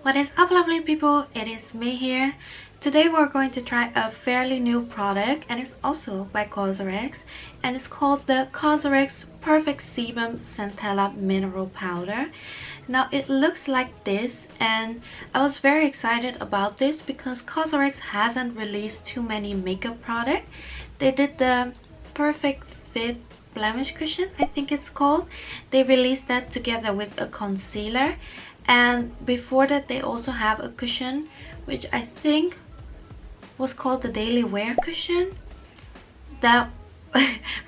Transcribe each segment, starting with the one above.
What is up, lovely people? It is me here. Today we're going to try a fairly new product, and it's also by Cosrx, and it's called the Cosrx Perfect Sebum Centella Mineral Powder. Now it looks like this, and I was very excited about this because Cosrx hasn't released too many makeup products. They did the Perfect Fit blemish cushion, I think it's called. They released that together with a concealer, and before that they also have a cushion which I think was called the daily wear cushion. That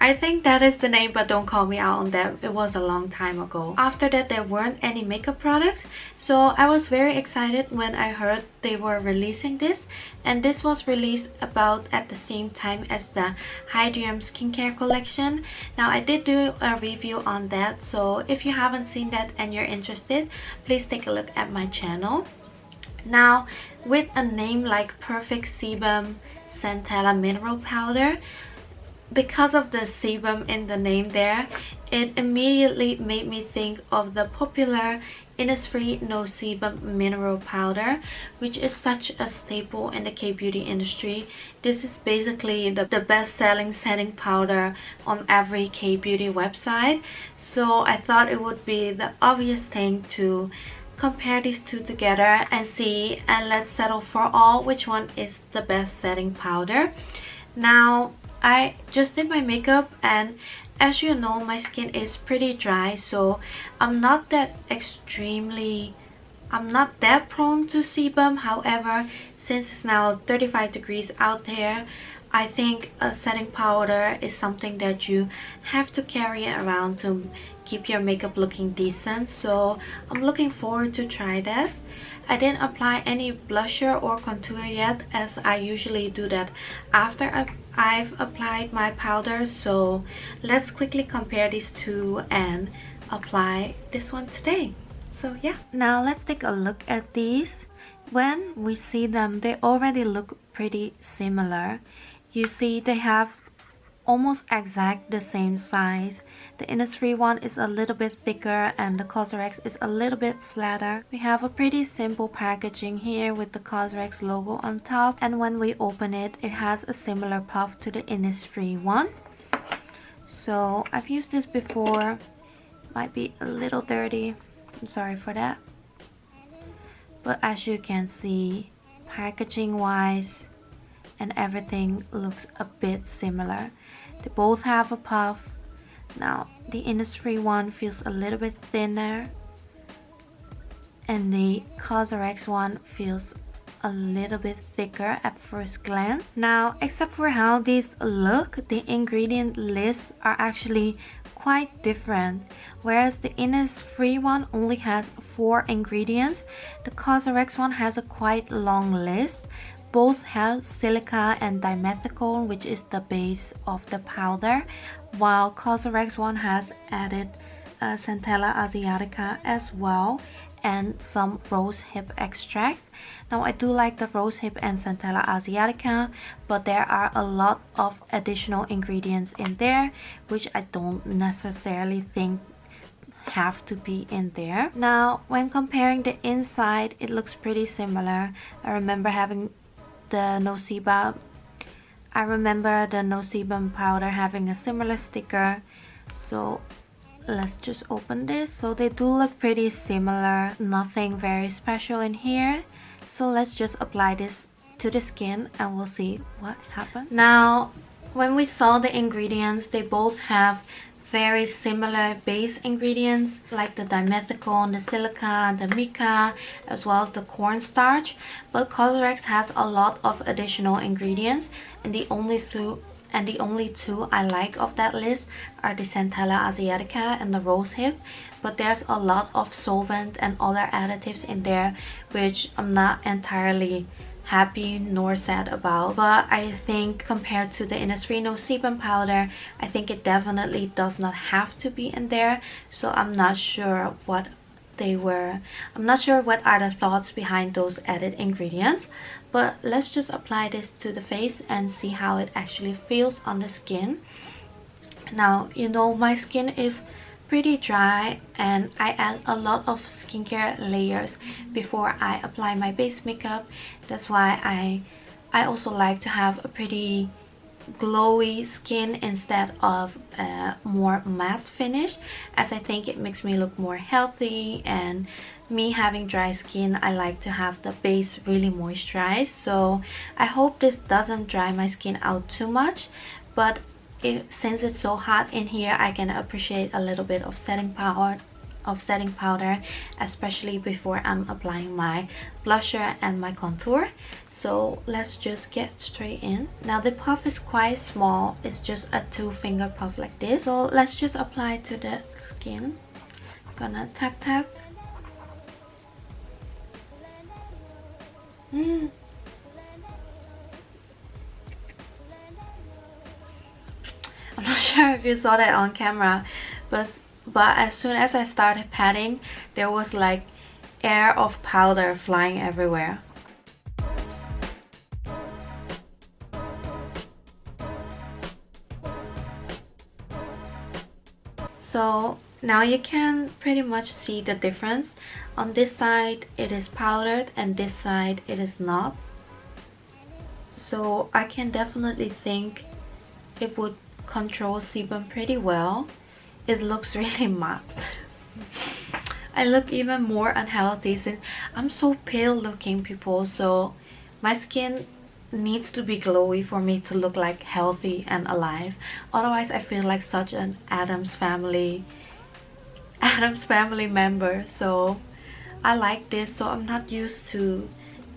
I think that is the name, but don't call me out on that. It was a long time ago. After that there weren't any makeup products, so I was very excited when I heard they were releasing this, and this was released about at the same time as the Hydrium skincare collection. Now I did do a review on that, so if you haven't seen that and you're interested, please take a look at my channel. Now with a name like Perfect Sebum Centella Mineral Powder, because of the sebum in the name there, it immediately made me think of the popular Innisfree No Sebum Mineral Powder, which is such a staple in the K-beauty industry. This is basically the best-selling setting powder on every K-beauty website, so I thought it would be the obvious thing to compare these two together and see, and let's settle for all which one is the best setting powder. Now I just did my makeup, and as you know, my skin is pretty dry, so I'm not that prone to sebum. However, since it's now 35 degrees out there, I think a setting powder is something that you have to carry around to keep your makeup looking decent, so I'm looking forward to try that. I didn't apply any blusher or contour yet, as I usually do that after I've applied my powder, so let's quickly compare these two and apply this one today. So yeah, now let's take a look at these. When we see them, they already look pretty similar. You see they have almost exact the same size. The Innisfree one is a little bit thicker and the Cosrx is a little bit flatter. We have a pretty simple packaging here with the Cosrx logo on top, and when we open it, it has a similar puff to the Innisfree one. So I've used this before, might be a little dirty, I'm sorry for that, but as you can see, packaging wise and everything looks a bit similar. They both have a puff. Now the Innisfree one feels a little bit thinner, and the Cosrx one feels a little bit thicker at first glance. Now, except for how these look, the ingredient lists are actually quite different. Whereas the Innisfree one only has 4 ingredients, the Cosrx one has a quite long list. Both have silica and dimethicone, which is the base of the powder, while Cosrx one has added Centella asiatica as well, and some rosehip extract. Now I do like the rosehip and Centella asiatica, but there are a lot of additional ingredients in there which I don't necessarily think have to be in there. Now when comparing the inside, it looks pretty similar. I remember the No Sebum powder having a similar sticker, so let's just open this. So they do look pretty similar, nothing very special in here, so let's just apply this to the skin and we'll see what happens. Now when we saw the ingredients, they both have very similar base ingredients like the dimethicone, the silica, the mica, as well as the cornstarch, but Cosrx has a lot of additional ingredients, and the only two I like of that list are the Centella asiatica and the rosehip, but there's a lot of solvent and other additives in there which I'm not entirely happy nor sad about. But I think compared to the Innisfree No Sebum powder, I think it definitely does not have to be in there, so I'm not sure what are the thoughts behind those added ingredients. But let's just apply this to the face and see how it actually feels on the skin. Now, you know, my skin is pretty dry, and I add a lot of skincare layers before I apply my base makeup. That's why I also like to have a pretty glowy skin instead of a more matte finish, as I think it makes me look more healthy. And me having dry skin, I like to have the base really moisturized, so I hope this doesn't dry my skin out too much. But since it's so hot in here, I can appreciate a little bit of setting powder, especially before I'm applying my blusher and my contour. So let's just get straight in. Now the puff is quite small, it's just a 2-finger puff like this. So let's just apply to the skin. Gonna tap tap. I'm not sure if you saw that on camera, but as soon as I started patting, there was like air of powder flying everywhere. So now you can pretty much see the difference. On this side it is powdered and this side it is not. So I can definitely think it would control sebum pretty well. It looks really matte. I look even more unhealthy since I'm so pale looking, people, so my skin needs to be glowy for me to look like healthy and alive. Otherwise I feel like such an Addams family member. So I like this, so I'm not used to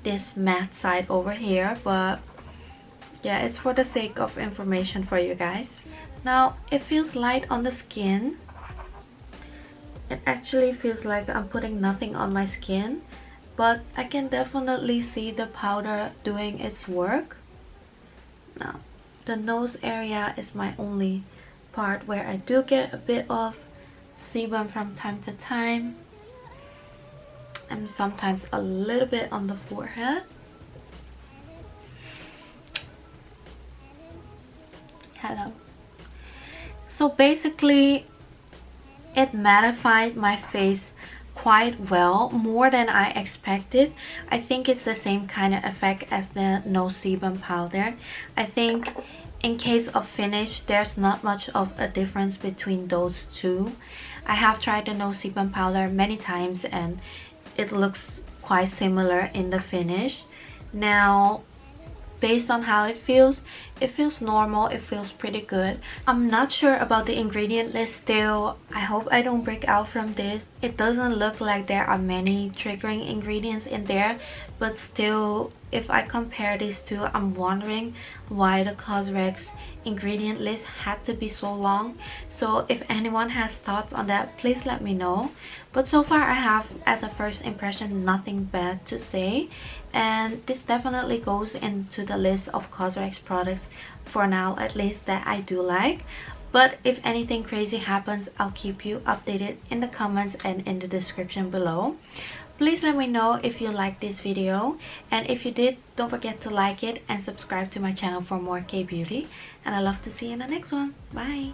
this matte side over here, but yeah, it's for the sake of information for you guys. Now it feels light on the skin. It actually feels like I'm putting nothing on my skin, but I can definitely see the powder doing its work. Now the nose area is my only part where I do get a bit of sebum from time to time, and sometimes a little bit on the forehead. Hello. So basically it mattified my face quite well, more than I expected. I think it's the same kind of effect as the No Sebum powder. I think in case of finish, there's not much of a difference between those two. I have tried the No Sebum powder many times and it looks quite similar in the finish. Now based on how it feels normal, it feels pretty good. I'm not sure about the ingredient list still. I hope I don't break out from this. It doesn't look like there are many triggering ingredients in there, but still, if I compare these two, I'm wondering why the Cosrx ingredient list had to be so long. So if anyone has thoughts on that, please let me know. But so far I have, as a first impression, nothing bad to say, and this definitely goes into the list of Cosrx products for now, at least, that I do like. But if anything crazy happens, I'll keep you updated in the comments and in the description below. Please let me know if you liked this video, and if you did, don't forget to like it and subscribe to my channel for more K-beauty, and I love to see you in the next one. Bye!